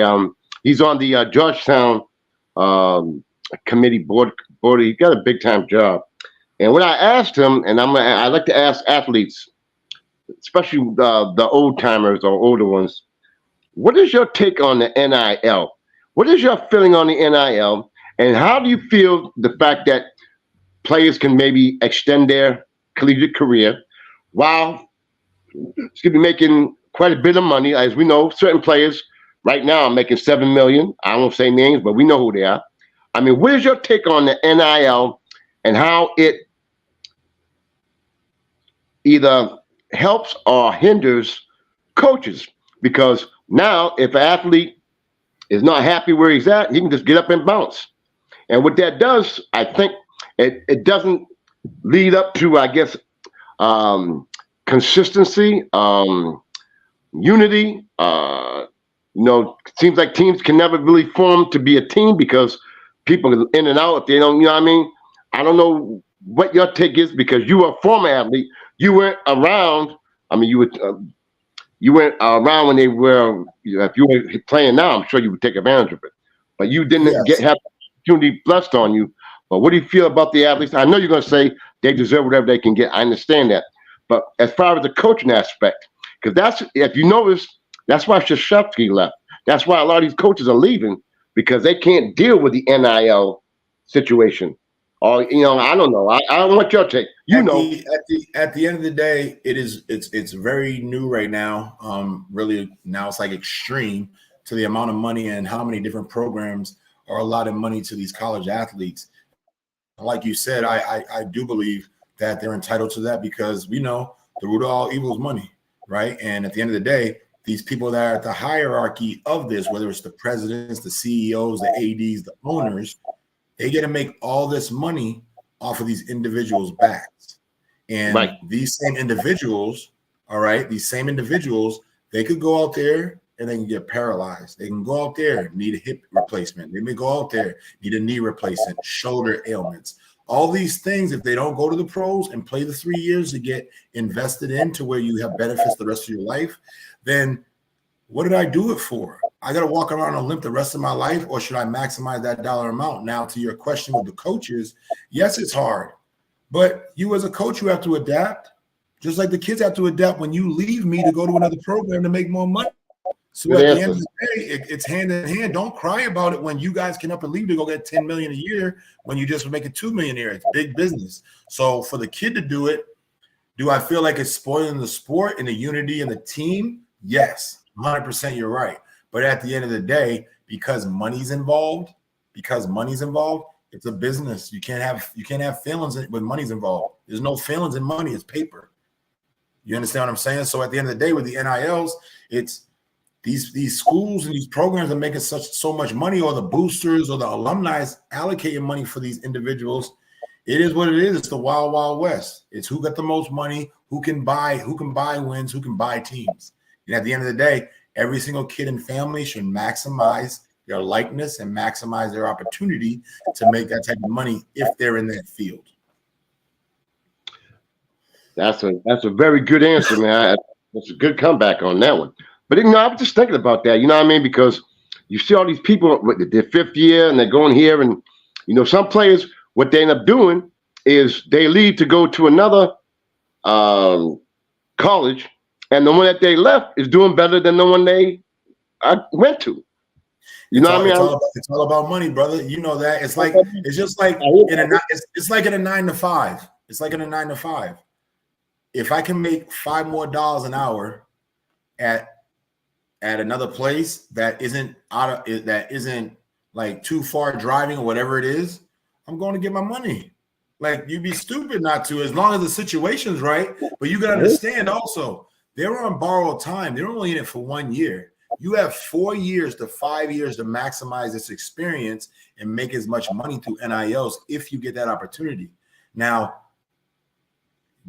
he's on the Georgetown committee board. He got a big time job. And when I asked him, and I like to ask athletes, especially the old timers or older ones, what is your take on the NIL? What is your feeling on the NIL? And how do you feel the fact that players can maybe extend their collegiate career while making quite a bit of money? As we know, certain players right now are making $7 million. I won't say names, but we know who they are. I mean, what is your take on the NIL and how it either helps or hinders coaches? Because now if an athlete is not happy where he's at, he can just get up and bounce. And what that does, I think, it doesn't lead up to, I guess, consistency, unity. It seems like teams can never really form to be a team because people are in and out. They don't, you know what I mean? I don't know what your take is, because you were a former athlete. You weren't around. I mean, you weren't around when they were. If you were playing now, I'm sure you would take advantage of it. But you didn't have the opportunity blessed on you. But what do you feel about the athletes? I know you're going to say they deserve whatever they can get. I understand that. But as far as the coaching aspect, because that's, if you notice, that's why Krzyzewski left. That's why a lot of these coaches are leaving, because they can't deal with the NIL situation. Or, I don't know. I don't want your take. At the end of the day, it's very new right now. Really now it's like extreme to the amount of money and how many different programs are allotting money to these college athletes. Like you said, I do believe that they're entitled to that, because we know the root of all evil is money, right? And at the end of the day, these people that are at the hierarchy of this, whether it's the presidents, the CEOs, the ADs, the owners, they get to make all this money off of these individuals' backs. And these same individuals, they could go out there and they can get paralyzed. They can go out there, need a hip replacement. They may go out there, need a knee replacement, shoulder ailments. All these things, if they don't go to the pros and play the 3 years to get invested in to where you have benefits the rest of your life, then what did I do it for? I got to walk around and limp the rest of my life, or should I maximize that dollar amount? Now, to your question with the coaches, yes, it's hard. But you as a coach, you have to adapt. Just like the kids have to adapt when you leave me to go to another program to make more money. So at the end of the day, it's hand in hand. Don't cry about it when you guys can up and leave to go get $10 million a year when you just making $2 million a year. It's big business. So for the kid to do it, do I feel like it's spoiling the sport and the unity and the team? Yes, 100%. You're right. But at the end of the day, because money's involved, it's a business. You can't have feelings when money's involved. There's no feelings in money. It's paper. You understand what I'm saying? So at the end of the day, with the NILs, it's these schools and these programs are making so much money, or the boosters or the alumni allocating money for these individuals. It is what it is. It's the wild, wild west. It's who got the most money, who can buy wins, who can buy teams. And at the end of the day, every single kid and family should maximize their likeness and maximize their opportunity to make that type of money if they're in that field. That's a very good answer, man. That's a good comeback on that one. But I was just thinking about that. You know what I mean? Because you see all these people with their fifth year, and they're going here, and Some players, what they end up doing is they leave to go to another college, and the one that they left is doing better than the one they went to. You know what I mean? It's all about money, brother. You know that. It's just like it's like in a 9 to 5. It's like in a 9 to 5. If I can make $5 more an hour at another place that isn't like too far driving or whatever it is, I'm going to get my money. Like, you'd be stupid not to, as long as the situation's right. But you got to understand also, they're on borrowed time. They're only in it for 1 year. You have 4 years to 5 years to maximize this experience and make as much money through NILs if you get that opportunity. Now,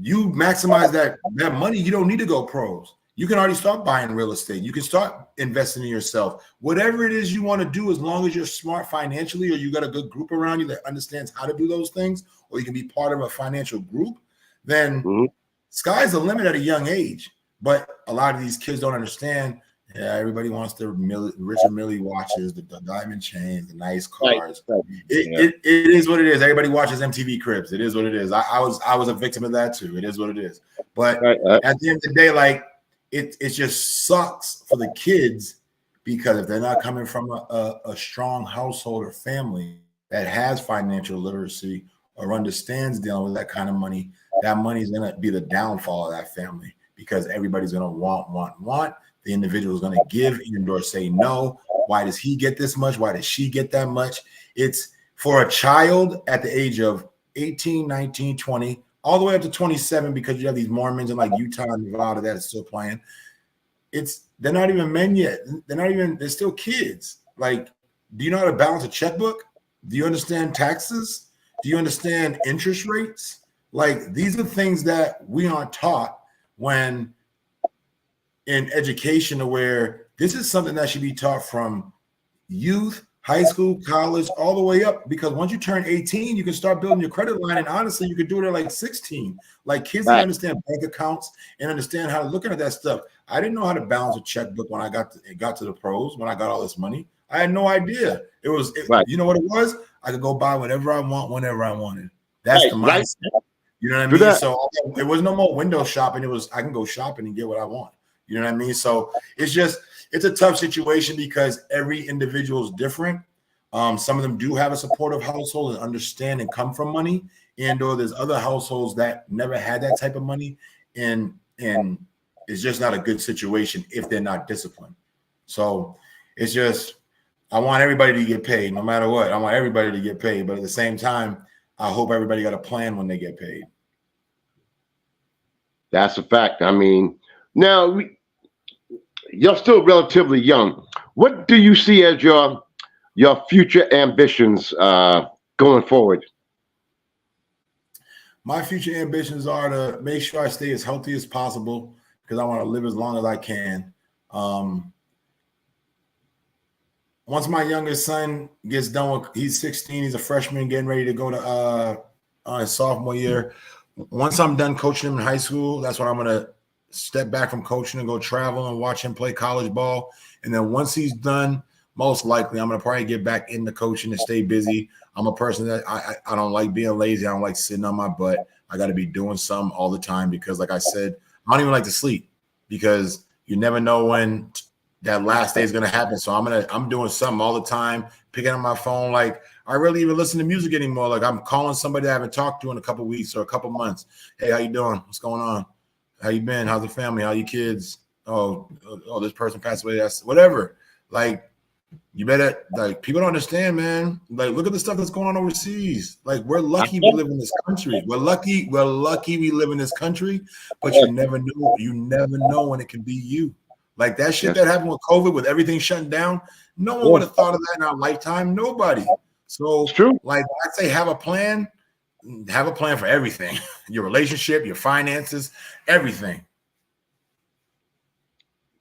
you maximize that money, you don't need to go pros. You can already start buying real estate. You can start investing in yourself. Whatever it is you want to do, as long as you're smart financially, or you got a good group around you that understands how to do those things, or you can be part of a financial group, then sky's the limit at a young age. But a lot of these kids don't understand. Yeah, everybody wants the Richard Mille watches, the diamond chains, the nice cars. Right. It is what it is. Everybody watches MTV Cribs. It is what it is. I was a victim of that too. It is what it is. But at the end of the day, like, it just sucks for the kids, because if they're not coming from a strong household or family that has financial literacy or understands dealing with that kind of money, that money is going to be the downfall of that family, because everybody's going to want. The individual is going to give and/or say no. Why does he get this much? Why does she get that much? It's for a child at the age of 18, 19, 20, all the way up to 27, because you have these Mormons and like Utah and Nevada that is still playing. They're not even men yet. They're still kids. Like, do you know how to balance a checkbook? Do you understand taxes? Do you understand interest rates? Like, these are things that we aren't taught when in education, where this is something that should be taught from youth, high school, college, all the way up. Because once you turn 18, you can start building your credit line. And honestly, you could do it at like 16. Like, kids that understand bank accounts and understand how to look at that stuff. I didn't know how to balance a checkbook when I got to the pros, when I got all this money. I had no idea. You know what it was? I could go buy whatever I want, whenever I wanted. That's the mindset. You know what I mean? So there was no more window shopping. It was, I can go shopping and get what I want. You know what I mean? So it's a tough situation, because every individual is different. Some of them do have a supportive household and understand and come from money, or there's other households that never had that type of money, and it's just not a good situation if they're not disciplined. So it's just, I want everybody to get paid no matter what. I want everybody to get paid, but at the same time, I hope everybody got a plan when they get paid. That's a fact. I mean, now you're still relatively young. What do you see as your future ambitions going forward? My future ambitions are to make sure I stay as healthy as possible, because I want to live as long as I can. Once my youngest son gets done with, he's 16, he's a freshman, getting ready to go to his sophomore year. Once I'm done coaching him in high school, that's when I'm going to step back from coaching and go travel and watch him play college ball. And then once he's done, most likely I'm going to probably get back into coaching and stay busy. I'm a person that I don't like being lazy. I don't like sitting on my butt. I got to be doing something all the time, because like I said, I don't even like to sleep, because you never know when that last day is going to happen. So I'm doing something all the time, picking up my phone. Like, I rarely even listen to music anymore. Like, I'm calling somebody that I haven't talked to in a couple of weeks or a couple of months. Hey, how you doing? What's going on? How you been? How's the family? How you kids? Oh, this person passed away. That's whatever. Like, you better, like, people don't understand, man. Like, look at the stuff that's going on overseas. Like, we're lucky we live in this country. We're lucky we live in this country, but you never know when it can be you. Like, that shit that happened with COVID, with everything shutting down, no one would have thought of that in our lifetime. Nobody. So, it's true. Like, I'd say have a plan for everything. Your relationship, your finances, everything.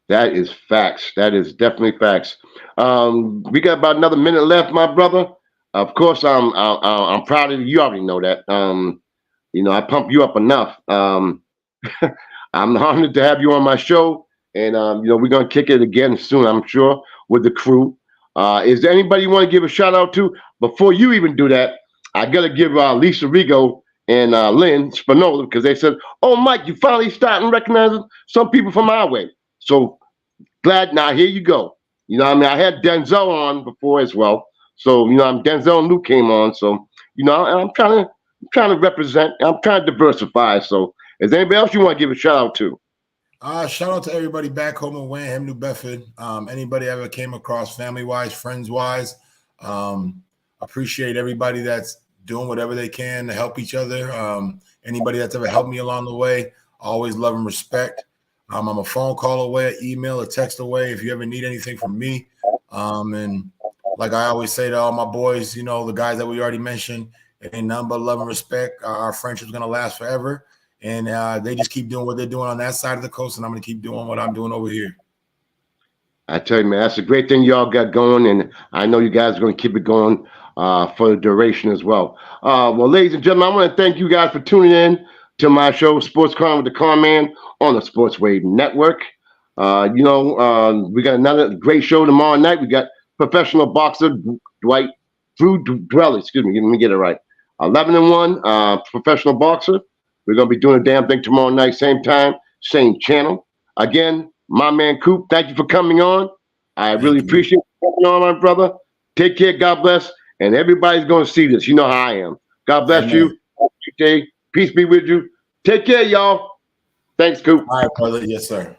That is facts. That is definitely facts. We got about another minute left, my brother. Of course, I'm proud of you. You already know that. I pump you up enough. I'm honored to have you on my show, and we're gonna kick it again soon, I'm sure, with the crew. Is there anybody you want to give a shout out to? Before you even do that, I got to give Lisa Rigo and Lynn Spinola, because they said, "Oh, Mike, you finally starting recognizing some people from our way." So glad. Now here you go. You know what I mean? I had Denzel on before as well. So, Denzel and Luke came on. So, and I'm trying to represent. I'm trying to diversify. So, is there anybody else you want to give a shout out to? Shout out to everybody back home in Wareham, New Bedford. Anybody I ever came across, family-wise, friends-wise. Appreciate everybody that's doing whatever they can to help each other. Anybody that's ever helped me along the way, always love and respect. I'm a phone call away, an email, a text away if you ever need anything from me. And like I always say to all my boys, the guys that we already mentioned, ain't nothing but love and respect. Our friendship's going to last forever. And they just keep doing what they're doing on that side of the coast, and I'm going to keep doing what I'm doing over here. I tell you, man, that's a great thing y'all got going, and I know you guys are going to keep it going for the duration as well. Well, ladies and gentlemen, I want to thank you guys for tuning in to my show, Sports Con with the Conn Man, on the Sports Wave Network. We got another great show tomorrow night. We got professional boxer Drew Dwelly. Excuse me, let me get it right. 11-1 professional boxer. We're going to be doing a damn thing tomorrow night, same time, same channel. Again, my man Coop, thank you for coming on. I really appreciate you coming on, my brother. Take care. God bless. And everybody's going to see this. You know how I am. God bless you. Day. Peace be with you. Take care, y'all. Thanks, Coop. All right, brother. Yes, sir.